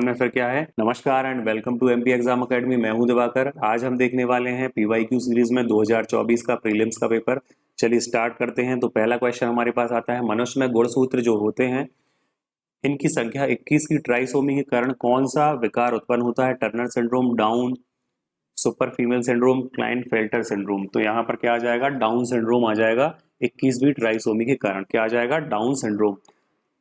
में फिर क्या है। नमस्कार and welcome to MP exam academy. मैं हूं दिवाकर। आज हम देखने वाले हैं पीवाईक्यू सीरीज में 2024 का प्रीलिम्स का पेपर। चलिए स्टार्ट करते हैं। तो पहला क्वेश्चन हमारे पास आता है, मनुष्य में गुणसूत्र जो होते हैं इनकी संख्या 21 की ट्राइसोमी के कारण कौन सा विकार उत्पन्न होता है? Turner syndrome, down super female syndrome, Klinefelter syndrome. तो यहाँ पर क्या आ जाएगा? डाउन सिंड्रोम आ जाएगा। 21वीं ट्राइसोमी के कारण क्या आ जाएगा? Down syndrome.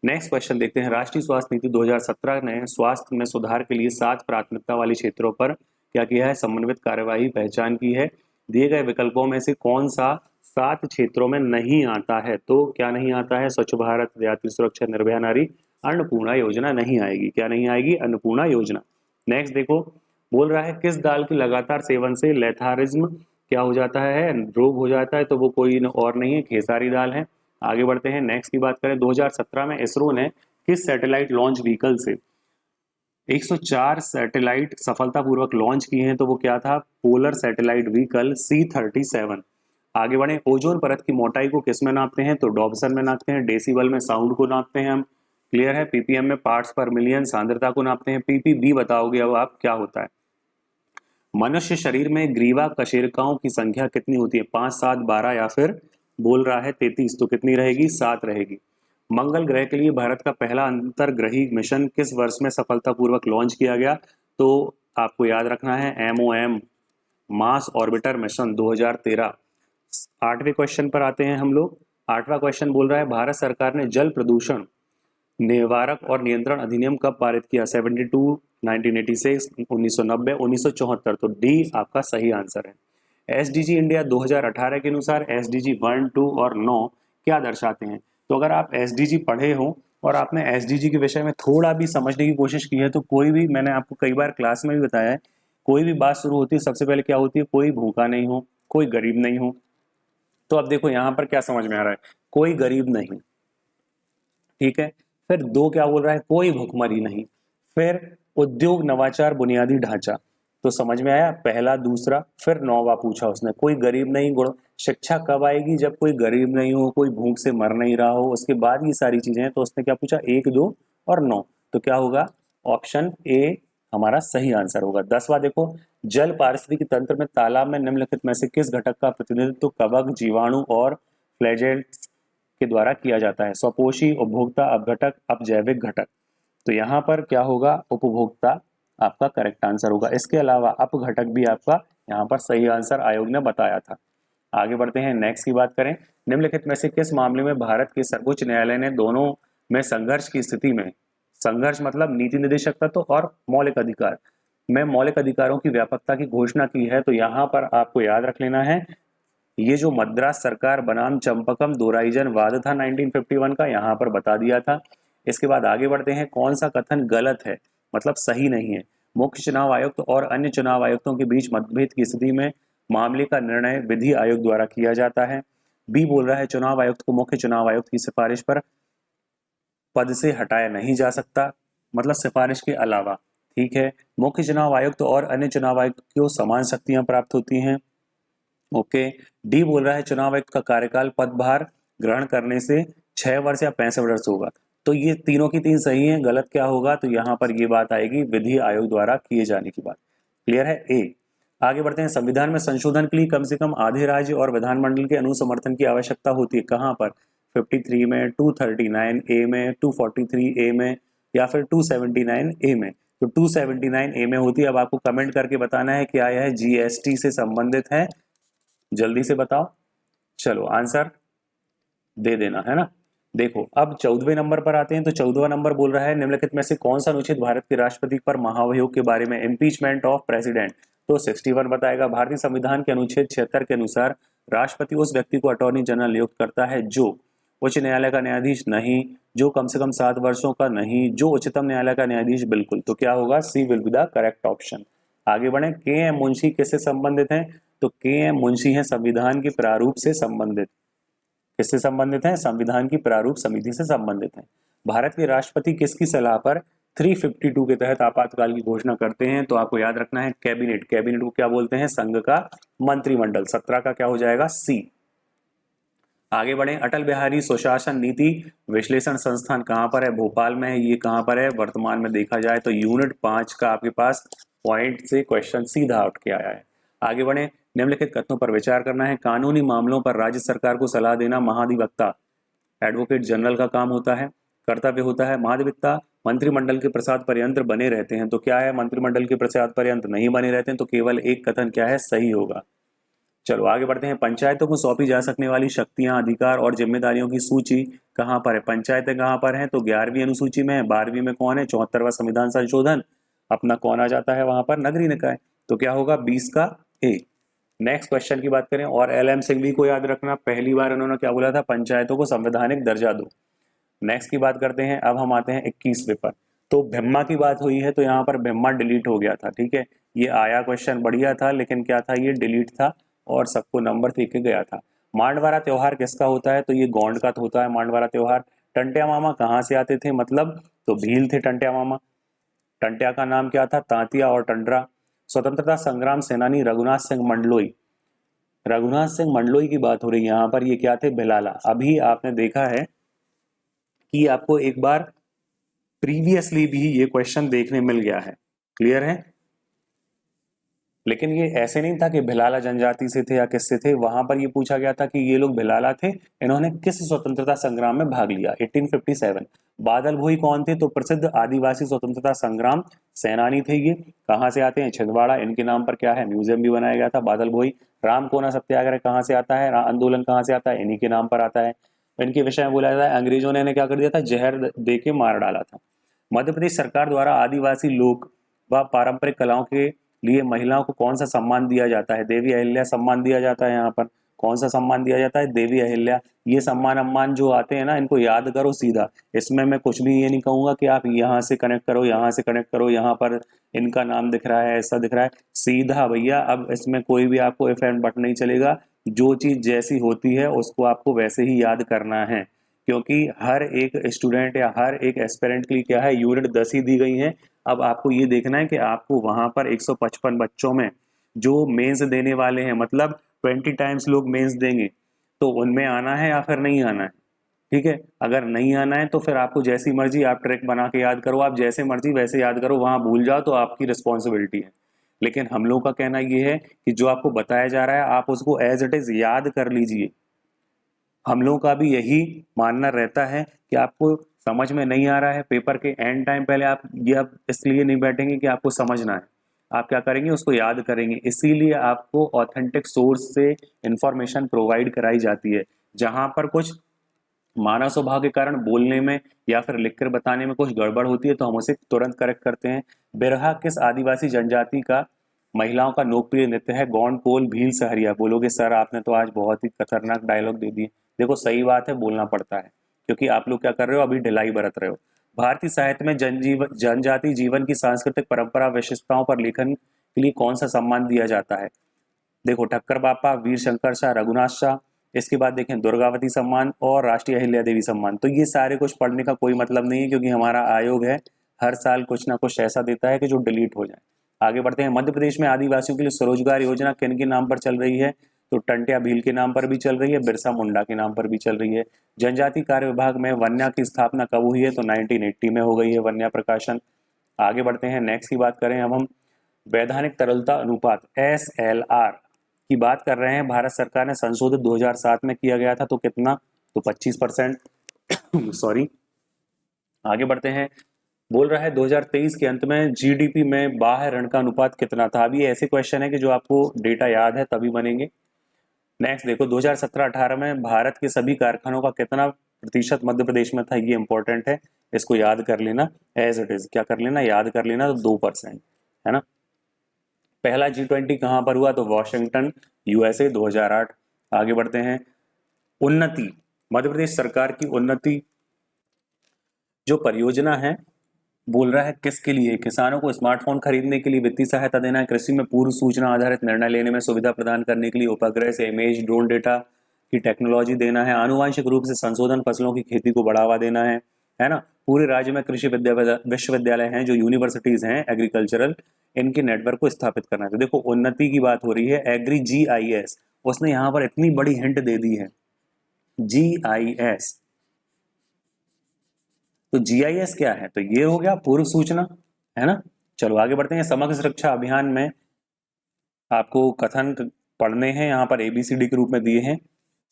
नेक्स्ट क्वेश्चन देखते हैं। राष्ट्रीय स्वास्थ्य नीति 2017 ने स्वास्थ्य में सुधार के लिए 7 प्राथमिकता वाली क्षेत्रों पर क्या किया है? समन्वित कार्यवाही पहचान की है। दिए गए विकल्पों में से कौन सा 7 क्षेत्रों में नहीं आता है? तो क्या नहीं आता है? स्वच्छ भारत, यात्री सुरक्षा, निर्भया नारी, अन्नपूर्णा योजना नहीं आएगी। क्या नहीं आएगी? अन्नपूर्णा योजना। नेक्स्ट देखो, बोल रहा है किस दाल के लगातार सेवन से लेथारिज्म क्या हो जाता है? रोग हो जाता है। तो वो कोई और नहीं है, खेसारी दाल है। आगे बढ़ते हैं। नेक्स्ट की बात करें, 2017 में इसरो ने किस सैटेलाइट लॉन्च व्हीकल से 104 सैटेलाइट सफलतापूर्वक लॉन्च किए हैं? तो वो क्या था? Polar satellite vehicle C-37। आगे बढ़े, ओजोन परत की मोटाई को किस में नापते हैं? तो डॉप्सन में नापते हैं। डेसिबल में साउंड को नापते हैं हम। क्लियर है। पीपीएम में पार्ट्स पर मिलियन सांद्रता को नापते हैं। पीपीबी बताओगे अब आप क्या होता है? मनुष्य शरीर में ग्रीवा कशेरुकाओं की संख्या कितनी होती है? 5, 7, 12 या फिर बोल रहा है 33। तो कितनी रहेगी? 7 रहेगी। मंगल ग्रह के लिए भारत का पहला अंतर्ग्रही मिशन किस वर्ष में सफलतापूर्वक लॉन्च किया गया? तो आपको याद रखना है MOM मार्स ऑर्बिटर मिशन 2013। 8वें क्वेश्चन पर आते हैं हम लोग। 8वां क्वेश्चन बोल रहा है, भारत सरकार ने जल प्रदूषण निवारक और नियंत्रण अधिनियम कब पारित किया? 72, 1986, 1990, 1974। तो डी आपका सही आंसर है। SDG इंडिया 2018 के अनुसार SDG 1, 2 और 9 क्या दर्शाते हैं? तो अगर आप SDG पढ़े हो और आपने SDG के विषय में थोड़ा भी समझने की कोशिश की है तो कोई भी, मैंने आपको कई बार क्लास में भी बताया है, कोई भी बात शुरू होती है सबसे पहले क्या होती है? कोई भूखा नहीं हो, कोई गरीब नहीं हो। तो अब देखो यहाँ पर क्या समझ में आ रहा है? कोई गरीब नहीं, ठीक है। फिर 2 क्या बोल रहा है? कोई भुखमरी नहीं। फिर उद्योग, नवाचार, बुनियादी ढांचा। तो समझ में आया? पहला, दूसरा। फिर 9वां पूछा उसने, कोई गरीब नहीं। गुण शिक्षा कब आएगी? जब कोई गरीब नहीं हो, कोई भूख से मर नहीं रहा हो, उसके बाद ये सारी चीजें हैं। तो उसने क्या पूछा? 1, 2 और 9। तो क्या होगा? ऑप्शन ए हमारा सही आंसर होगा। 10वां देखो, जल पारिस्थितिकी तंत्र में तालाब में निम्नलिखित में से किस घटक का प्रतिनिधित्व कवक, जीवाणु और फ्लैजेल्स के द्वारा किया जाता है? स्वपोषी, उपभोक्ता, अपघटक, अपजैविक घटक। तो यहाँ पर क्या होगा? उपभोक्ता आपका करेक्ट आंसर होगा। इसके अलावा अपघटक भी आपका यहाँ पर सही आंसर आयोग ने बताया था। आगे बढ़ते हैं। नेक्स्ट की बात करें, निम्नलिखित में से किस मामले में भारत के सर्वोच्च न्यायालय ने दोनों में संघर्ष की स्थिति में, संघर्ष मतलब नीति निदेशक तत्व और मौलिक अधिकार में मौलिक अधिकारों की व्यापकता की घोषणा की है? तो यहाँ पर आपको याद रख लेना है, ये जो मद्रास सरकार बनाम चंपकम दोराइजन वाद था 1951 का, यहाँ पर बता दिया था। इसके बाद आगे बढ़ते हैं। कौन सा कथन गलत है, मतलब सही नहीं है? मुख्य चुनाव आयुक्त और अन्य चुनाव आयुक्तों के बीच मतभेद की स्थिति में मामले का निर्णय विधि आयोग द्वारा किया जाता है। बी बोल रहा है, चुनाव आयुक्त को मुख्य चुनाव आयुक्त की सिफारिश पर पद से हटाया नहीं जा सकता, मतलब सिफारिश के अलावा। ठीक है। मुख्य चुनाव आयुक्त और अन्य चुनाव आयुक्त को समान शक्तियां प्राप्त होती हैं। ओके। डी बोल रहा है, चुनाव आयुक्त का कार्यकाल पदभार ग्रहण करने से 6 वर्ष या 65 वर्ष होगा। तो ये तीनों की तीन सही है। गलत क्या होगा? तो यहाँ पर ये बात आएगी विधि आयोग द्वारा किए जाने की बात। क्लियर है? ए। आगे बढ़ते हैं। संविधान में संशोधन के लिए कम से कम आधे राज्य और विधानमंडल के अनुसमर्थन की आवश्यकता होती है। कहाँ पर? 53 में, 239 ए में, 243 ए में या फिर 279 ए में? तो 279 ए में होती है। अब आपको कमेंट करके बताना है क्या यह GST से संबंधित है। जल्दी से बताओ। चलो आंसर दे देना, है ना। देखो अब 14वें नंबर पर आते हैं। तो 14वां नंबर बोल रहा है, निम्नलिखित में से कौन सा अनुच्छेद भारत के राष्ट्रपति पर महाभियोग के बारे में, इम्पीचमेंट ऑफ प्रेसिडेंट? तो 61 बताएगा। भारतीय संविधान के अनुच्छेद 76 के अनुसार राष्ट्रपति उस व्यक्ति को अटॉर्नी जनरल नियुक्त करता है जो उच्च न्यायालय का न्यायाधीश नहीं, जो कम से कम 7 वर्षों का नहीं, जो उच्चतम न्यायालय का न्यायाधीश बिल्कुल। तो क्या होगा? C will be the correct option. आगे बढ़े। KM मुंशी किससे संबंधित हैं? तो KM मुंशी हैं संविधान के प्रारूप से संबंधित। किससे संबंधित हैं? संविधान की प्रारूप समिति से संबंधित हैं। भारत के राष्ट्रपति किसकी सलाह पर 352 के तहत आपातकाल की घोषणा करते हैं? तो आपको याद रखना है कैबिनेट। कैबिनेट को क्या बोलते हैं? संघ का मंत्रिमंडल। 17 का क्या हो जाएगा? सी। आगे बढ़े, अटल बिहारी सुशासन नीति विश्लेषण संस्थान कहाँ पर है? भोपाल में है। ये कहाँ पर है वर्तमान में देखा जाए तो यूनिट 5 का आपके पास पॉइंट से क्वेश्चन सीधा उठ के आया है। आगे बढ़े, निम्नलिखित कथनों पर विचार करना है। कानूनी मामलों पर राज्य सरकार को सलाह देना महाधिवक्ता एडवोकेट जनरल का काम होता है, कर्तव्य होता है। महाधिवक्ता मंत्रिमंडल के प्रसाद पर्यंत बने रहते हैं, तो क्या है? मंत्रिमंडल के प्रसाद पर्यंत नहीं बने रहते हैं, तो केवल एक कथन क्या है? सही होगा। चलो आगे बढ़ते हैं। पंचायतों को सौंपी जा सकने वाली शक्तियां, अधिकार और जिम्मेदारियों की सूची कहाँ पर है? पंचायतें कहाँ पर हैं? तो 11वीं अनुसूची में है। 12वीं में कौन है? 74वां संविधान संशोधन। अपना कौन आ जाता है वहां पर? नगरीय निकाय। तो क्या होगा? 20 का ए। नेक्स्ट क्वेश्चन की बात करें, और एल.एम. सिंघवी को याद रखना, पहली बार उन्होंने क्या बोला था? पंचायतों को संवैधानिक दर्जा दो। नेक्स्ट की बात करते हैं। अब हम आते हैं 21वें पर। तो भिम्मा की बात हुई है, तो यहाँ पर भिम्मा डिलीट हो गया था। ठीक है, ये आया क्वेश्चन बढ़िया था, लेकिन क्या था? ये डिलीट था और सबको नंबर दे के गया था। मांडवारा त्योहार किसका होता है? तो ये गोंड का होता है मांडवारा त्योहार। टंट्या मामा कहाँ से आते थे? मतलब तो भील थे टंट्या मामा। टंट्या का नाम क्या था? तांतिया और टंडरा। स्वतंत्रता संग्राम सेनानी रघुनाथ सिंह मंडलोई। रघुनाथ सिंह मंडलोई की बात हो रही है यहाँ पर। ये क्या थे? भिलाला। अभी आपने देखा है कि आपको एक बार प्रीवियसली भी ये क्वेश्चन देखने मिल गया है। क्लियर है? लेकिन ये ऐसे नहीं था कि भिलाला जनजाति से थे या किससे थे। वहां पर ये पूछा गया था कि ये लोग भिलाला थे, इन्होंने किस स्वतंत्रता संग्राम में भाग लिया? 1857। बादल भोई कौन थे? तो प्रसिद्ध आदिवासी स्वतंत्रता संग्राम सेनानी थे। ये कहाँ से आते हैं? छिंदवाड़ा। इनके नाम पर क्या है? म्यूजियम भी बनाया गया था, बादल भोई। रामकोना सत्याग्रह कहाँ से आता है? आंदोलन कहाँ से आता है? इन्हीं के नाम पर आता है। इनके विषय में बोला जाता है अंग्रेजों ने इन्हें क्या कर दिया था? जहर दे के मार डाला था। मध्य प्रदेश सरकार द्वारा आदिवासी लोक व पारंपरिक कलाओं के लिए महिलाओं को कौन सा सम्मान दिया जाता है? देवी अहिल्या सम्मान दिया जाता है। यहाँ पर कौन सा सम्मान दिया जाता है? देवी अहिल्या। ये सम्मान जो आते हैं ना, इनको याद करो सीधा। इसमें मैं कुछ भी ये नहीं कहूंगा कि आप यहाँ से कनेक्ट करो, यहाँ से कनेक्ट करो, यहाँ पर इनका नाम दिख रहा है, ऐसा दिख रहा है, सीधा भैया। अब इसमें कोई भी आपको इफ एंड बट नहीं चलेगा। जो चीज जैसी होती है उसको आपको वैसे ही याद करना है, क्योंकि हर एक स्टूडेंट या हर एक एस्पिरेंट के लिए क्या है? यूनिट 10 ही दी गई है। अब आपको ये देखना है कि आपको वहां पर 155 बच्चों में जो मेंस देने वाले हैं, मतलब 20 टाइम्स लोग मेंस देंगे, तो उनमें आना है या फिर नहीं आना है। ठीक है, अगर नहीं आना है तो फिर आपको जैसी मर्जी आप ट्रिक बना के याद करो, आप जैसे मर्जी वैसे याद करो, वहां भूल जाओ तो आपकी रिस्पॉन्सिबिलिटी है। लेकिन हम लोग का कहना ये है कि जो आपको बताया जा रहा है आप उसको एज इट इज याद कर लीजिए। हम लोगों का भी यही मानना रहता है कि आपको समझ में नहीं आ रहा है पेपर के एंड टाइम पहले आप इसलिए नहीं बैठेंगे कि आपको समझना है। आप क्या करेंगे? उसको याद करेंगे। इसीलिए आपको ऑथेंटिक सोर्स से इंफॉर्मेशन प्रोवाइड कराई जाती है। जहां पर कुछ मानव स्वभाव के कारण बोलने में या फिर लिखकर बताने में कुछ गड़बड़ होती है तो हम उसे तुरंत करेक्ट करते हैं। बिरहा किस आदिवासी जनजाति का महिलाओं का लोकप्रिय नृत्य है? गौंड, कोल, भील, सहरिया। बोलोगे सर आपने तो आज बहुत ही खतरनाक डायलॉग दे दिए। देखो सही बात है, बोलना पड़ता है, क्योंकि आप लोग क्या कर रहे हो? अभी ढिलाई बरत रहे हो। भारतीय साहित्य में जनजाति जीवन की सांस्कृतिक परंपरा विशेषताओं पर लेखन के लिए कौन सा सम्मान दिया जाता है? देखो ठक्कर बापा, वीर शंकर शाह, रघुनाथ शाह। इसके बाद देखें दुर्गावती सम्मान और राष्ट्रीय अहिल्या देवी सम्मान। तो ये सारे कुछ पढ़ने का कोई मतलब नहीं है, क्योंकि हमारा आयोग है हर साल कुछ ना कुछ ऐसा देता है कि जो डिलीट हो जाए। आगे बढ़ते हैं। मध्य प्रदेश में आदिवासियों के लिए स्वरोजगार योजना किन के नाम पर चल रही है? तो टंट्या भील के नाम पर भी चल रही है, बिरसा मुंडा के नाम पर भी चल रही है। जनजाति कार्य विभाग में वन्या की स्थापना कब हुई है? तो 1980 में हो गई है वन्या प्रकाशन। आगे बढ़ते हैं। नेक्स्ट की बात करें अब हम वैधानिक तरलता अनुपात SLR की बात कर रहे हैं। भारत सरकार ने संशोधित 2007 में किया गया था, तो कितना? तो 25%। सॉरी। आगे बढ़ते हैं। बोल रहा है 2023 के अंत में GDP में बाह्य ऋण का अनुपात कितना था? अभी ऐसे क्वेश्चन है कि जो आपको डेटा याद है तभी बनेंगे। नेक्स्ट देखो 2017-18 में भारत के सभी कारखानों का कितना प्रतिशत मध्य प्रदेश में था? ये इंपॉर्टेंट है, इसको याद कर लेना एज इट इज। क्या कर लेना? याद कर लेना। तो 2% है ना। पहला G20 कहां पर हुआ? तो वॉशिंगटन USA 2008। आगे बढ़ते हैं। उन्नति, मध्य प्रदेश सरकार की उन्नति जो परियोजना है, बोल रहा है किसके लिए? किसानों को स्मार्टफोन खरीदने के लिए वित्तीय सहायता देना है, कृषि में पूर्व सूचना आधारित निर्णय लेने में सुविधा प्रदान करने के लिए उपग्रह से इमेज ड्रोन डेटा की टेक्नोलॉजी देना है, आनुवांशिक रूप से संशोधन फसलों की खेती को बढ़ावा देना है ना। पूरे राज्य में कृषि विश्वविद्यालय हैं जो यूनिवर्सिटीज हैं एग्रीकल्चरल, इनके नेटवर्क को स्थापित करना है। तो देखो उन्नति की बात हो रही है, एग्री GIS। उसने यहाँ पर इतनी बड़ी हिंट दे दी है GIS। तो GIS क्या है? तो ये हो गया पूर्व सूचना, है ना। चलो आगे बढ़ते हैं। समग्र शिक्षा अभियान में आपको कथन पढ़ने हैं, यहाँ पर ABCD के रूप में दिए हैं।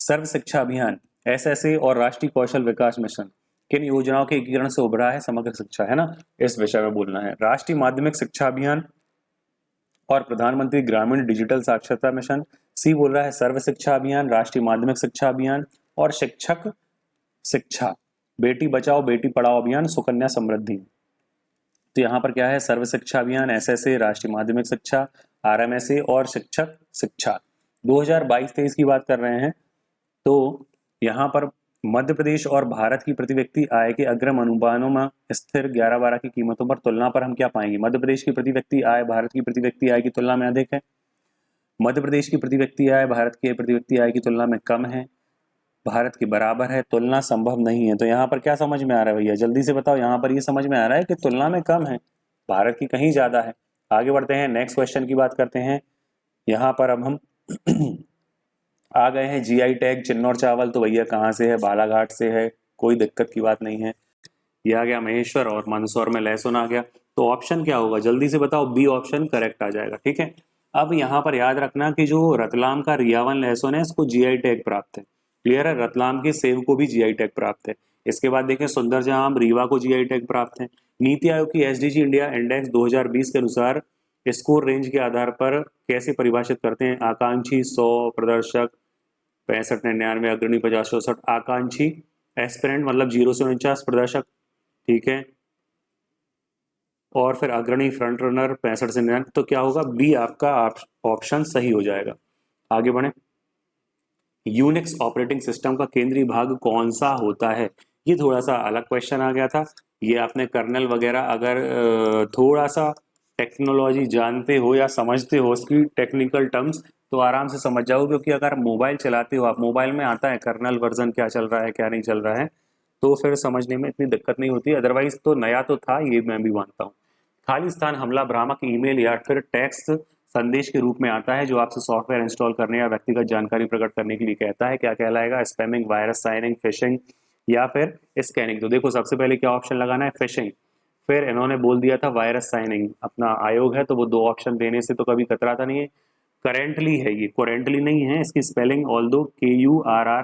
सर्व शिक्षा अभियान, SSA और राष्ट्रीय कौशल विकास मिशन किन योजनाओं के एकीकरण से उभरा है? समग्र शिक्षा, है ना, इस विषय में बोलना है। राष्ट्रीय माध्यमिक शिक्षा अभियान और प्रधानमंत्री ग्रामीण डिजिटल साक्षरता मिशन। सी बोल रहा है सर्व शिक्षा अभियान, राष्ट्रीय माध्यमिक शिक्षा अभियान और शिक्षक शिक्षा, बेटी बचाओ बेटी पढ़ाओ अभियान, सुकन्या समृद्धि। तो यहाँ पर क्या है? सर्व शिक्षा अभियान, SSA, राष्ट्रीय माध्यमिक शिक्षा, RMSA और शिक्षक शिक्षा। 2022-23 की बात कर रहे हैं। तो यहाँ पर मध्य प्रदेश और भारत की प्रति व्यक्ति आय के अग्रिम अनुमानों में स्थिर 11-12 की कीमतों पर तुलना पर हम क्या पाएंगे? मध्य प्रदेश की प्रति व्यक्ति आय भारत की प्रति व्यक्ति आय की तुलना में अधिक है, मध्य प्रदेश की प्रति व्यक्ति आय भारत की प्रति व्यक्ति आय की तुलना में कम है, भारत के बराबर है, तुलना संभव नहीं है। तो यहाँ पर क्या समझ में आ रहा है भैया? जल्दी से बताओ। यहाँ पर ये समझ में आ रहा है कि तुलना में कम है, भारत की कहीं ज्यादा है। आगे बढ़ते हैं, नेक्स्ट क्वेश्चन की बात करते हैं। यहाँ पर अब हम आ गए हैं GI टैग चिन्नौर चावल। तो भैया कहाँ से है? बालाघाट से है, कोई दिक्कत की बात नहीं है। ये आ गया महेश्वर और मंदसौर में लहसुन आ गया। तो ऑप्शन क्या होगा? जल्दी से बताओ। बी ऑप्शन करेक्ट आ जाएगा, ठीक है। अब यहाँ पर याद रखना कि जो रतलाम का रियावन लहसुन है इसको GI टैग प्राप्त है। क्लियर है? रतलाम के सेब को भी GI टैग प्राप्त है। इसके बाद देखें सुंदरजाम रीवा को GI टैग प्राप्त है। नीति आयोग की SDG इंडिया इंडेक्स 2020 के अनुसार स्कोर रेंज के आधार पर कैसे परिभाषित करते हैं? आकांक्षी 100, प्रदर्शक 65-99, अग्रणी 50-64, आकांक्षी एस्पिरेंट मतलब 0 से 49, प्रदर्शक, ठीक है, और फिर अग्रणी फ्रंट रनर 65 से 99। तो क्या होगा? बी आपका ऑप्शन सही हो जाएगा। आगे बढ़े। यूनिक्स ऑपरेटिंग सिस्टम का केंद्रीय भाग कौन सा होता है? ये थोड़ा सा अलग क्वेश्चन आ गया था। ये आपने कर्नल वगैरह अगर थोड़ा सा टेक्नोलॉजी जानते हो या समझते हो उसकी टेक्निकल टर्म्स तो आराम से समझ जाओ, क्योंकि अगर मोबाइल चलाते हो आप, मोबाइल में आता है कर्नल वर्जन क्या चल रहा है क्या नहीं चल रहा है, तो फिर समझने में इतनी दिक्कत नहीं होती। अदरवाइज तो नया तो था, ये मैं भी मानता हूँ। खाली स्थान हमला भ्रामक ईमेल या फिर टेक्स्ट संदेश के रूप में आता है जो आपसे सॉफ्टवेयर इंस्टॉल करने या व्यक्तिगत जानकारी प्रकट करने के लिए कहता है। क्या कहलाएगा? स्पैमिंग, वायरस साइनिंग, फिशिंग या फिर स्कैनिंग। तो देखो सबसे पहले क्या ऑप्शन लगाना है? फिशिंग। फिर इन्होंने बोल दिया था वायरस साइनिंग। अपना आयोग है तो वो 2 ऑप्शन देने से तो कभी कतराता नहीं है। करेंटली है, ये करेंटली नहीं है, इसकी स्पेलिंग ऑल्दो KURRENTLY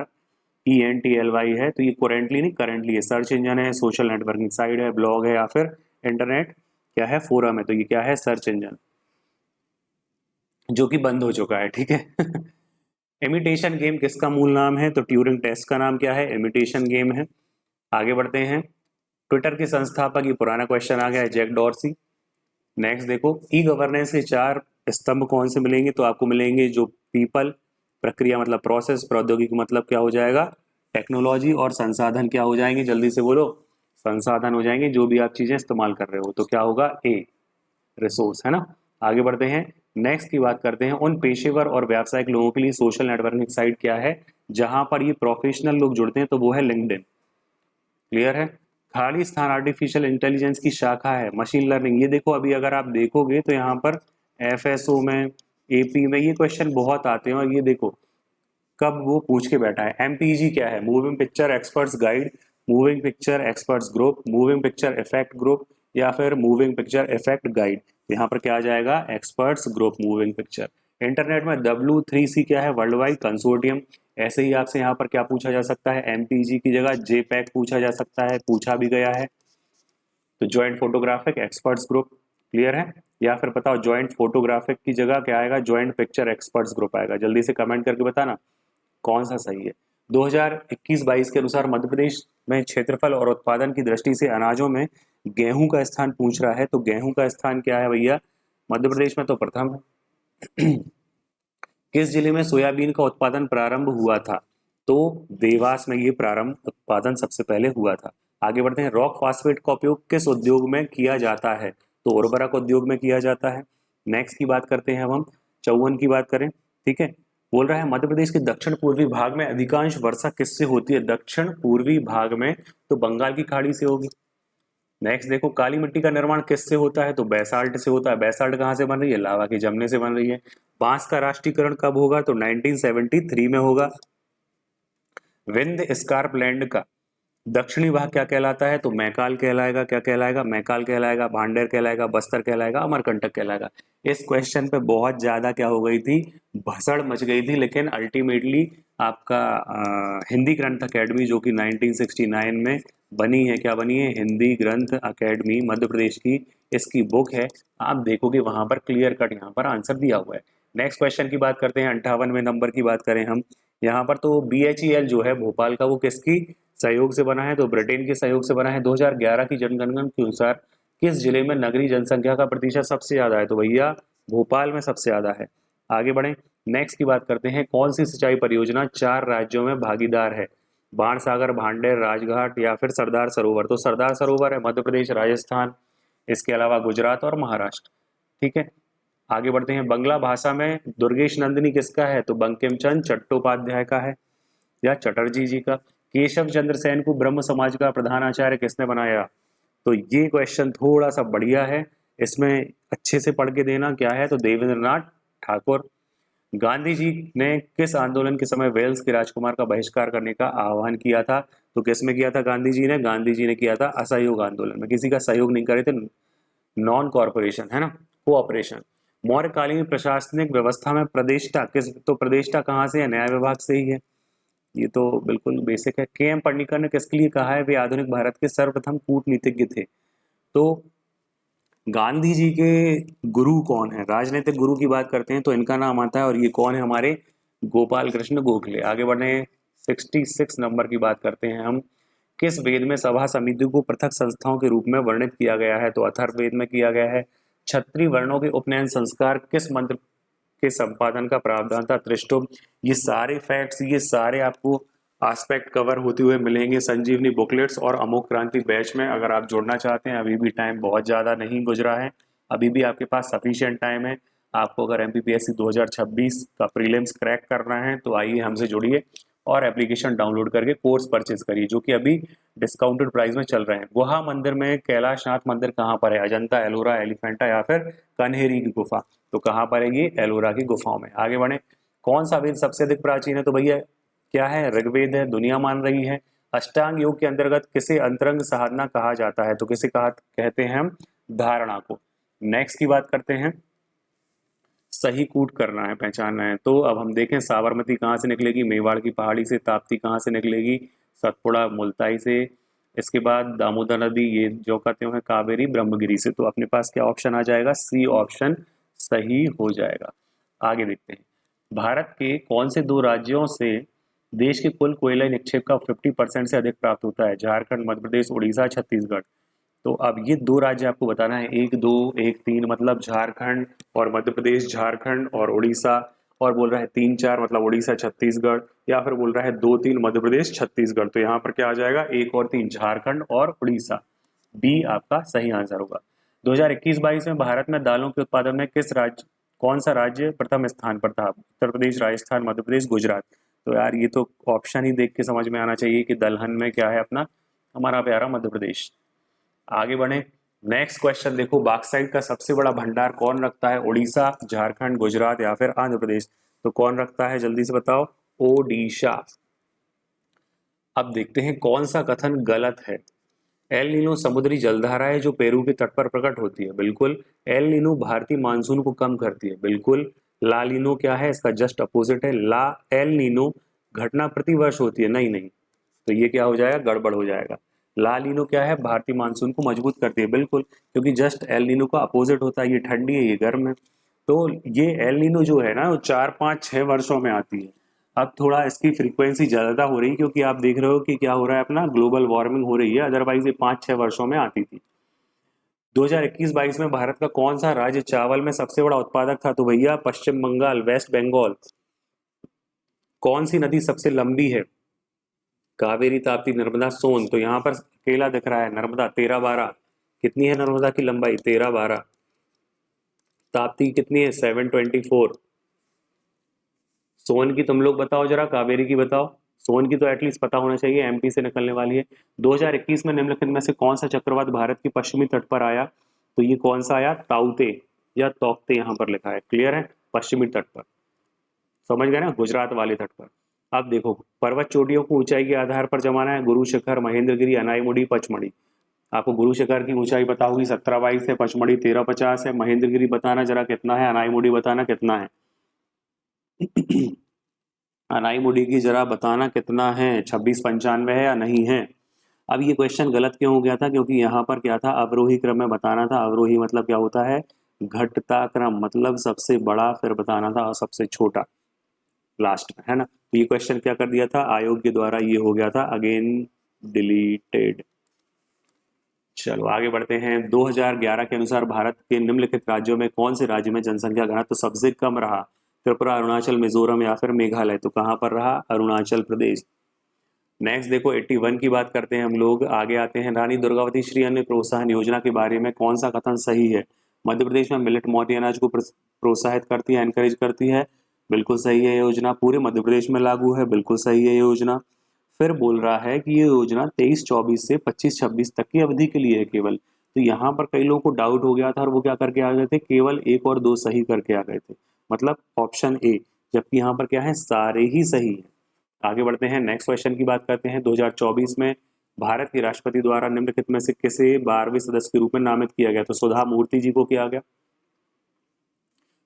है, तो ये करेंटली नहीं करेंटली है। सर्च इंजन है, सोशल नेटवर्किंग साइट है, ब्लॉग है या फिर इंटरनेट क्या है? फोरम है। तो ये क्या है? सर्च इंजन, जो कि बंद हो चुका है, ठीक है। इमिटेशन गेम किसका मूल नाम है? तो ट्यूरिंग टेस्ट का नाम क्या है? इमिटेशन गेम है। आगे बढ़ते हैं। ट्विटर के संस्थापक, ये पुराना क्वेश्चन आ गया है, जैक डॉर्सी। नेक्स्ट देखो, ई गवर्नेंस के 4 स्तंभ कौन से मिलेंगे? तो आपको मिलेंगे जो पीपल, प्रक्रिया मतलब प्रोसेस, प्रौद्योगिकी मतलब क्या हो जाएगा? टेक्नोलॉजी, और संसाधन क्या हो जाएंगे? जल्दी से बोलो। संसाधन हो जाएंगे, जो भी आप चीजें इस्तेमाल कर रहे हो। तो क्या होगा? ए, रिसोर्स, है ना। आगे बढ़ते हैं, नेक्स्ट की बात करते हैं। उन पेशेवर और व्यावसायिक लोगों के लिए सोशल नेटवर्किंग साइट क्या है जहां पर ये प्रोफेशनल लोग जुड़ते हैं? तो वो है लिंक्डइन। क्लियर है? खाली स्थान आर्टिफिशियल इंटेलिजेंस की शाखा है, मशीन लर्निंग। ये देखो अभी अगर आप देखोगे तो यहाँ पर FSO में, AP में ये क्वेश्चन बहुत आते हैं, और ये देखो कब वो पूछ के बैठा है। MPG क्या है? Moving picture experts guide, moving picture experts group, moving picture effect group या फिर मूविंग पिक्चर इफेक्ट गाइड। यहाँ पर क्या आ जाएगा? Experts group, moving picture. Internet में W3C क्या है? World wide consortium. ऐसे ही आपसे यहाँ पर क्या पूछा जा सकता है? MPG की जगह JPEG पूछा जा सकता है, पूछा भी गया है। तो joint photographic experts group. Clear है? या फिर बताओ ज्वाइंट फोटोग्राफिक की जगह क्या आएगा? ज्वाइंट पिक्चर एक्सपर्ट्स ग्रुप आएगा। जल्दी से कमेंट करके बताना कौन सा सही है। 2021-22 के अनुसार मध्य प्रदेश में क्षेत्रफल और उत्पादन की दृष्टि से अनाजों में गेहूं का स्थान पूछ रहा है। तो गेहूं का स्थान क्या है भैया? मध्य प्रदेश में तो प्रथम है। किस जिले में सोयाबीन का उत्पादन प्रारंभ हुआ था? तो देवास में ये प्रारंभ उत्पादन सबसे पहले हुआ था। आगे बढ़ते हैं। रॉक फास्फेट का उपयोग किस उद्योग में किया जाता है? तो उर्वरक उद्योग में किया जाता है। नेक्स्ट की बात करते हैं। अब हम 54 की बात करें, ठीक है। बोल रहा है मध्य प्रदेश के दक्षिण पूर्वी भाग में अधिकांश वर्षा किससे होती है? दक्षिण पूर्वी भाग में तो बंगाल की खाड़ी से होगी। नेक्स्ट देखो, काली मिट्टी का निर्माण किससे होता है? तो बेसाल्ट से होता है। बेसाल्ट कहाँ से बन रही है? लावा के जमने से बन रही है। बांस का राष्ट्रीयकरण कब होगा? तो 1973 में होगा। विंध स्कार्प लैंड का दक्षिणी भाग क्या कहलाता है? तो मैकाल कहलाएगा। क्या कहलाएगा? मैकाल कहलाएगा, भांडेर कहलाएगा, बस्तर कहलाएगा, अमरकंटक कहलाएगा। इस क्वेश्चन पे बहुत ज्यादा क्या हो गई थी, भसड़ मच गई थी, लेकिन अल्टीमेटली आपका हिंदी ग्रंथ अकेडमी जो कि 1969 में बनी है, क्या बनी है? हिंदी ग्रंथ अकेडमी मध्य प्रदेश की, इसकी बुक है। आप देखोगे वहां पर क्लियर कट यहाँ पर आंसर दिया हुआ है। नेक्स्ट क्वेश्चन की बात करते हैं, 58वें नंबर की बात करें हम। यहाँ पर तो BHEL जो है भोपाल का, वो किसकी सहयोग से बना है? तो ब्रिटेन के सहयोग से बना है। 2011 की जनगणना के अनुसार किस जिले में नगरीय जनसंख्या का प्रतिशत सबसे ज्यादा है? तो भैया भोपाल में सबसे ज्यादा है। आगे बढ़े, नेक्स्ट की बात करते हैं, कौन सी सिंचाई परियोजना 4 राज्यों में भागीदार है? बाणसागर, भांडेर, राजघाट या फिर सरदार सरोवर? तो सरदार सरोवर है मध्य प्रदेश, राजस्थान, इसके अलावा गुजरात और महाराष्ट्र। ठीक है, आगे बढ़ते हैं। बंगला भाषा में दुर्गेश नंदिनी किसका है? तो बंकिम चंद्र चट्टोपाध्याय का है या चटर्जी जी का। केशव चंद्र सेन को ब्रह्म समाज का प्रधान आचार्य किसने बनाया? तो ये क्वेश्चन थोड़ा सा बढ़िया है, इसमें अच्छे से पढ़ के देना। क्या है? तो देवेंद्रनाथ ठाकुर। गांधी जी ने किस आंदोलन के समय वेल्स के राजकुमार का बहिष्कार करने का आह्वान किया था? तो किस में किया था गांधी जी ने? गांधी जी ने किया था असहयोग आंदोलन में। किसी का सहयोग नहीं करे थे, नॉन कॉर्पोरेशन है ना, कोऑपरेशन। मौर्यकालीन प्रशासनिक व्यवस्था में प्रदेष्टा किस? तो प्रदेष्टा कहाँ से है? न्याय विभाग से ही है। ये तो बिल्कुल बेसिक है। KM पन्नीकर ने किसके लिए कहा है वे आधुनिक भारत के सर्वप्रथम कूटनीतिज्ञ थे? तो गांधी जी के गुरु कौन है? राजनीतिक गुरु की बात करते हैं तो इनका नाम आता है, और ये कौन है हमारे? गोपाल कृष्ण गोखले। आगे बढ़े, 66 नंबर की बात करते हैं हम। किस वेद में सभा समिति को पृथक संस्थाओं के रूप में वर्णित किया गया है? तो अथर्ववेद में किया गया है। क्षत्रिय वर्णों के उपनयन संस्कार किस मंत्र के संपादन का प्रावधान था? त्रिष्टुप। ये सारे फैक्ट्स, ये सारे आपको एस्पेक्ट कवर होते हुए मिलेंगे संजीवनी बुकलेट्स और अमोक क्रांति बैच में। अगर आप जुड़ना चाहते हैं, अभी भी टाइम बहुत ज़्यादा नहीं गुजरा है, अभी भी आपके पास सफिशिएंट टाइम है। आपको अगर MPPSC 2026 का प्रीलिम्स क्रैक करना है तो आइए हमसे जुड़िए और एप्लीकेशन डाउनलोड करके कोर्स परचेज करिए, जो कि अभी डिस्काउंटेड प्राइस में चल रहे हैं। गुहा मंदिर में कैलाशनाथ मंदिर कहाँ पर है? अजंता, एलोरा, एलिफेंटा या फिर कन्हेरी की गुफा? तो कहाँ पर है ये? एलोरा की गुफाओं में। आगे बढ़े, कौन सा वेद सबसे अधिक प्राचीन है? तो भैया क्या है? ऋग्वेद है, दुनिया मान रही है। अष्टांग योग के अंतर्गत किसे अंतरंग साधना कहा जाता है? तो किसे कहा कहते हैं हम? धारणा को। नेक्स्ट की बात करते हैं, सही कूट करना है, पहचानना है। तो अब हम देखें, साबरमती कहाँ से निकलेगी? मेवाड़ की पहाड़ी से। ताप्ती कहाँ से निकलेगी? सतपुड़ा मुल्ताई से। इसके बाद दामोदर नदी, ये जो कहते हैं कावेरी ब्रह्मगिरी से। तो अपने पास क्या ऑप्शन आ जाएगा? C ऑप्शन सही हो जाएगा। आगे देखते हैं, भारत के कौन से 2 राज्यों से देश के कुल कोयला निक्षेप का 50% से अधिक प्राप्त होता है? झारखंड, मध्य प्रदेश, उड़ीसा, छत्तीसगढ़। तो अब ये 2 राज्य आपको बताना है, 1 2 1 3, मतलब झारखंड और मध्य प्रदेश, झारखंड और उड़ीसा। और बोल रहा है 3 4, मतलब उड़ीसा, छत्तीसगढ़। या फिर बोल रहा है 2 3, मध्य प्रदेश, छत्तीसगढ़। तो यहाँ पर क्या आ जाएगा? 1 और 3, झारखंड और उड़ीसा। डी आपका सही आंसर होगा। 2021-22 में भारत में दालों के उत्पादन में कौन सा राज्य प्रथम स्थान पर था? उत्तर प्रदेश, राजस्थान, मध्य प्रदेश, गुजरात। तो यार ये तो ऑप्शन ही देख के समझ में आना चाहिए कि दलहन में क्या है अपना, हमारा प्यारा मध्य प्रदेश। आगे बढ़े, नेक्स्ट क्वेश्चन देखो, बॉक्साइट का सबसे बड़ा भंडार कौन रखता है? उड़ीसा, झारखंड, गुजरात या फिर आंध्र प्रदेश? तो कौन रखता है? जल्दी से बताओ। ओडिशा। अब देखते हैं कौन सा कथन गलत है। एल नीनो समुद्री जलधारा है जो पेरू के तट पर प्रकट होती है। बिल्कुल। एल नीनो भारतीय मानसून को कम करती है। बिल्कुल। ला लीनो क्या है? इसका जस्ट अपोजिट है। ला एल नीनो घटना प्रतिवर्ष होती है। नहीं नहीं, तो ये क्या हो जाएगा? गड़बड़ हो जाएगा। ला लीनो क्या है? भारतीय मानसून को मजबूत करती है। बिल्कुल, क्योंकि जस्ट एल नीनो का अपोजिट होता है। ये ठंडी है, ये गर्म है। तो ये एल नीनो जो है ना, वो 4 5 6 वर्षों में आती है। अब थोड़ा इसकी फ्रीक्वेंसी ज़्यादा हो रही है, क्योंकि आप देख रहे हो कि क्या हो रहा है, अपना ग्लोबल वार्मिंग हो रही है। अदरवाइज ये 5 6 वर्षों में आती थी। 2021-22 में भारत का कौन सा राज्य चावल में सबसे बड़ा उत्पादक था? तो भैया पश्चिम बंगाल, वेस्ट बंगाल। कौन सी नदी सबसे लंबी है? कावेरी, ताप्ती, नर्मदा, सोन। तो यहाँ पर अकेला दिख रहा है नर्मदा, 13-12। कितनी है नर्मदा की लंबाई? 13-12। ताप्ती कितनी है? 724। सोन की तुम लोग बताओ जरा, कावेरी की बताओ। सोन की तो एटलीस्ट पता होना चाहिए, MP से निकलने वाली है। 2021 में निम्नलिखित में से कौन सा चक्रवात भारत के पश्चिमी तट पर आया? तो ये कौन सा आया? ताउते या तौकते यहाँ पर लिखा है। क्लियर है? पश्चिमी तट पर, समझ गए ना, गुजरात वाले तट पर। अब देखो, पर्वत चोटियों को ऊंचाई के आधार पर जमाना है, गुरु शिखर, महेंद्रगिरी, अनाईमुड़ी, पचमढ़ी। आपको गुरु शिखर की ऊंचाई पता होगी 1722 है, पचमढ़ी 1350 है, महेंद्रगिरी बताना जरा कितना है, अनाईमुड़ी बताना कितना है। अनाईमुड़ी की जरा बताना कितना है, 2695 है या नहीं है। अब ये क्वेश्चन गलत क्यों हो गया था, क्योंकि यहाँ पर क्या था, अवरोही क्रम में बताना था। अवरोही मतलब क्या होता है, घटता क्रम, मतलब सबसे बड़ा फिर बताना था और सबसे छोटा लास्ट में, है ना। तो ये क्वेश्चन क्या कर दिया था आयोग के द्वारा, ये हो गया था अगेन डिलीटेड। चलो आगे बढ़ते हैं। 2011 के अनुसार भारत के निम्नलिखित राज्यों में कौन से राज्य में जनसंख्या घनत्व सबसे कम रहा, त्रिपुरा, अरुणाचल, मिजोरम या फिर मेघालय। तो कहाँ पर रहा, अरुणाचल प्रदेश। नेक्स्ट देखो 81 की बात करते हैं हम लोग, आगे आते हैं। रानी दुर्गावती श्री अन्न प्रोत्साहन योजना के बारे में कौन सा कथन सही है। मध्य प्रदेश में मिलेट मोटी अनाज को प्रोत्साहित करती है, एनकरेज करती है, बिल्कुल सही है। ये योजना पूरे मध्य प्रदेश में लागू है, बिल्कुल सही है ये योजना। फिर बोल रहा है कि ये योजना 23-24 से 25-26 तक की अवधि के लिए है केवल। तो यहाँ पर कई लोगों को डाउट हो गया था और वो क्या करके आ गए थे, केवल एक और दो सही करके आ गए थे, मतलब ऑप्शन ए। जबकि यहाँ पर क्या है, सारे ही सही है। आगे बढ़ते हैं, नेक्स्ट क्वेश्चन की बात करते हैं। 2024 में भारत के राष्ट्रपति द्वारा निम्नलिखित में से किसे 12वें सदस्य के रूप में नामित किया गया। तो सुधा मूर्ति जी को किया गया।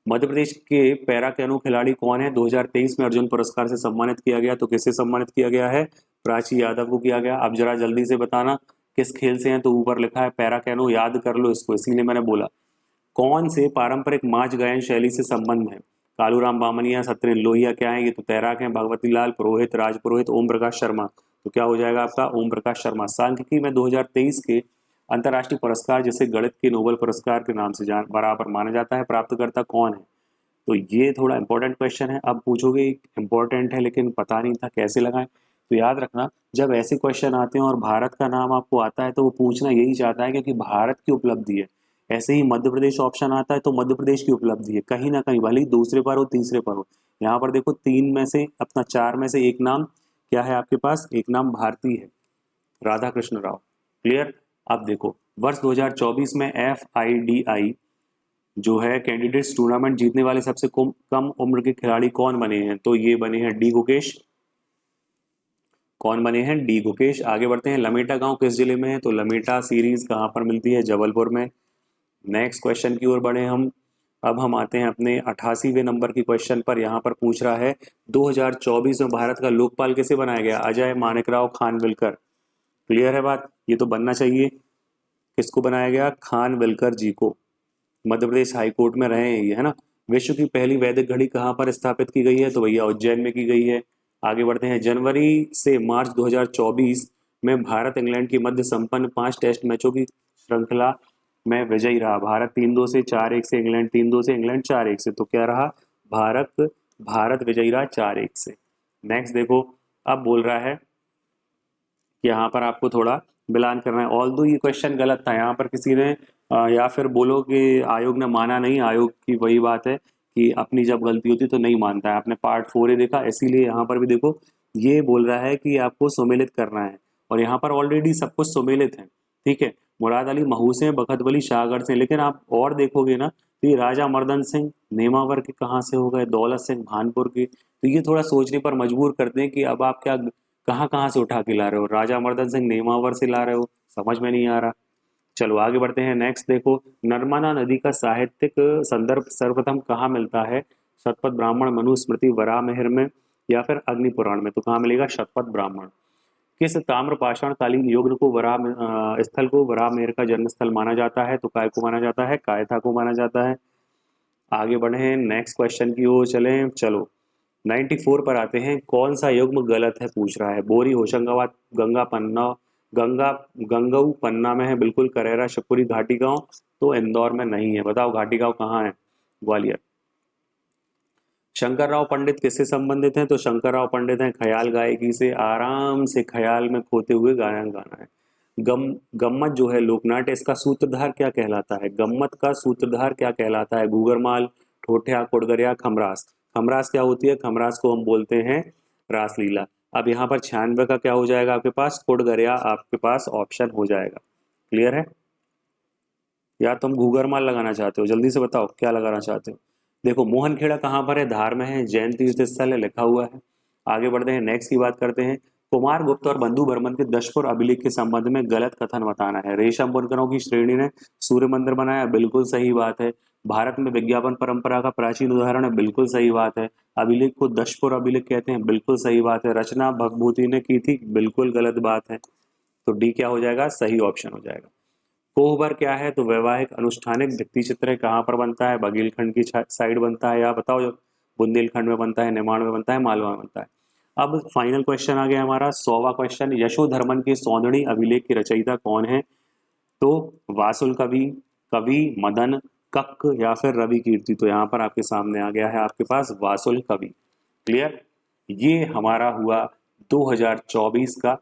मध्य प्रदेश के पैरा कैनो खिलाड़ी कौन है, 2023 में अर्जुन पुरस्कार से सम्मानित किया गया। तो किससे सम्मानित किया गया है, प्राची यादव को किया गया। अब जरा जल्दी से बताना किस खेल से हैं। तो ऊपर लिखा है पैरा कैनो, याद कर लो इसको, इसीलिए मैंने बोला। कौन से पारंपरिक माच गायन शैली से संबंध है, कालूराम बामनिया, सत्येंद्र लोहिया क्या है, ये तो तैराक हैं, भगवती लाल पुरोहित, राज पुरोहित, ओम प्रकाश शर्मा। तो क्या हो जाएगा आपका, ओम प्रकाश शर्मा। सांख्यिकी में 2023 के अंतर्राष्ट्रीय पुरस्कार जिसे गणित के नोबेल पुरस्कार के नाम से जान बराबर माना जाता है, प्राप्तकर्ता कौन है। तो ये थोड़ा इंपॉर्टेंट क्वेश्चन है। अब पूछोगे इंपॉर्टेंट है लेकिन पता नहीं था कैसे लगाएं। तो याद रखना, जब ऐसे क्वेश्चन आते हैं और भारत का नाम आपको आता है तो वो पूछना यही चाहता है क्योंकि भारत की उपलब्धि है। ऐसे ही मध्य प्रदेश ऑप्शन आता है तो मध्य प्रदेश की उपलब्धि है, कहीं ना कहीं, भले ही दूसरे पर हो तीसरे पर हो। यहाँ पर देखो, तीन में से अपना चार में से एक नाम क्या है आपके पास, एक नाम भारतीय है, राधा कृष्ण राव। क्लियर। अब देखो, वर्ष 2024 में FIDI जो है कैंडिडेट्स टूर्नामेंट जीतने वाले सबसे कम उम्र के खिलाड़ी कौन बने हैं। तो ये बने हैं डी गुकेश। कौन बने हैं, डी गुकेश। आगे बढ़ते हैं, लमेटा गांव किस जिले में है। तो लमेटा सीरीज कहाँ पर मिलती है, जबलपुर में। नेक्स्ट क्वेश्चन की ओर बढ़े हम। अब हम आते हैं अपने 88वें नंबर की क्वेश्चन पर। यहाँ पर पूछ रहा है 2024 में भारत का लोकपाल किसे बनाया गया, अजय मानेकराव खानविलकर। क्लियर है बात, ये तो बनना चाहिए। किसको बनाया गया, खानविलकर जी को। मध्य प्रदेश हाईकोर्ट में रहे हैं ये, है ना। विश्व की पहली वैदिक घड़ी कहाँ पर स्थापित की गई है, तो भैया उज्जैन में की गई है। आगे बढ़ते हैं, जनवरी से मार्च 2024 में भारत इंग्लैंड की मध्य संपन्न 5 टेस्ट मैचों की श्रृंखला में विजयी रहा। भारत 3-2 से, 4-1 से, इंग्लैंड 3-2 से, इंग्लैंड 4-1 से। तो क्या रहा, भारत भारत विजयी रहा 4-1 से। नेक्स्ट देखो, अब बोल रहा है कि यहाँ पर आपको थोड़ा मिलान करना है। ऑल दो ये क्वेश्चन गलत था, यहाँ पर किसी ने या फिर बोलो कि आयोग ने माना नहीं। आयोग की वही बात है कि अपनी जब गलती होती तो नहीं मानता है। आपने पार्ट 4 ही देखा, इसीलिए यहाँ पर भी देखो ये बोल रहा है कि आपको सुमेलित करना है, और यहाँ पर ऑलरेडी सब कुछ सुमेलित है। ठीक है, मुराद अली महू से, बखत वली शाहगढ़ से। लेकिन आप और देखोगे ना, तो ये राजा मर्दन सिंह नेमावर के कहाँ से हो गए, दौलत सिंह भानपुर के। तो ये थोड़ा सोचने पर मजबूर करते हैं कि अब आप क्या कहाँ कहाँ से उठा के ला रहे हो, राजा मर्दन सिंह नेमावर से ला रहे हो, समझ में नहीं आ रहा। चलो आगे बढ़ते हैं। नेक्स्ट देखो, नर्मदा नदी का साहित्यिक संदर्भ सर्वप्रथम कहाँ मिलता है, शतपथ ब्राह्मण, मनुस्मृति, वराहमिहिर में या फिर अग्नि पुराण में। तो कहाँ मिलेगा, शतपथ ब्राह्मण। किस ताम्रपाषाण कालीन युग को स्थल को वराहमिहिर का जन्म स्थल माना जाता है। तो काय को माना जाता है, कायथा को माना जाता है। आगे बढ़े, नेक्स्ट क्वेश्चन की ओर चलें। चलो 94 पर आते हैं। कौन सा युग्म गलत है पूछ रहा है, बोरी होशंगाबाद, गंगा पन्ना, गंगा गंगऊ पन्ना में है बिल्कुल, करेरा शिवपुरी घाटी गांव तो इंदौर में नहीं है। बताओ घाटी गांव कहाँ है, ग्वालियर। शंकर राव पंडित किससे संबंधित हैं। तो शंकर राव पंडित हैं ख्याल गायकी से, आराम से ख्याल में खोते हुए गाना गाना है। गम्मत जो है लोकनाट्य, इसका सूत्रधार क्या कहलाता है, गम्मत का सूत्रधार क्या कहलाता है, घूगरमाल, ठोठिया, कुड़गरिया, खमरास। खमरास क्या होती है, खमरास को हम बोलते हैं रासलीला। अब यहाँ पर 96 का क्या हो जाएगा आपके पास, कुड़गरिया आपके पास ऑप्शन हो जाएगा। क्लियर है, या तुम घूगरमाल लगाना चाहते हो, जल्दी से बताओ क्या लगाना चाहते हो। देखो मोहनखेड़ा कहाँ पर है, धार में है, जैन तीर्थ स्थल है लिखा हुआ है। आगे बढ़ते हैं, नेक्स्ट की बात करते हैं। कुमार गुप्ता और बंधु बर्मन के दशपुर अभिलेख के संबंध में गलत कथन बताना है। रेशम बुनकरों की श्रेणी ने सूर्य मंदिर बनाया, बिल्कुल सही बात है। भारत में विज्ञापन परंपरा का प्राचीन उदाहरण है, बिल्कुल सही बात है। अभिलेख को दशपुर अभिलेख कहते हैं, बिल्कुल सही बात है। रचना भगभूति ने की थी, बिल्कुल गलत बात है। तो डी क्या हो जाएगा, सही ऑप्शन हो जाएगा। कोहबर क्या है, तो वैवाहिक अनुष्ठानिक भित्ति चित्र कहाँ पर बनता है, बघेलखंड की साइड बनता है, या बताओ जो बुंदेलखंड में बनता है, निमाड़ में बनता है, मालवा में बनता है। अब फाइनल क्वेश्चन आ गया हमारा 100वां क्वेश्चन। यशोधर्मन के सौंदर्य अभिलेख की रचयिता कौन है, तो वासुल कवि, कवि मदन कक्क या फिर रवि कीर्ति। तो यहाँ पर आपके सामने आ गया है आपके पास वासुल कवि। क्लियर, ये हमारा हुआ 2024 का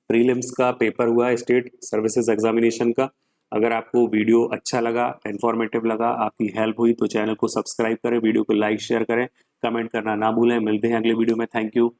प्रीलिम्स का पेपर हुआ स्टेट सर्विसेज एग्जामिनेशन का। अगर आपको वीडियो अच्छा लगा, इन्फॉर्मेटिव लगा, आपकी हेल्प हुई, तो चैनल को सब्सक्राइब करें, वीडियो को लाइक शेयर करें, कमेंट करना ना भूलें। मिलते हैं अगले वीडियो में। Thank you.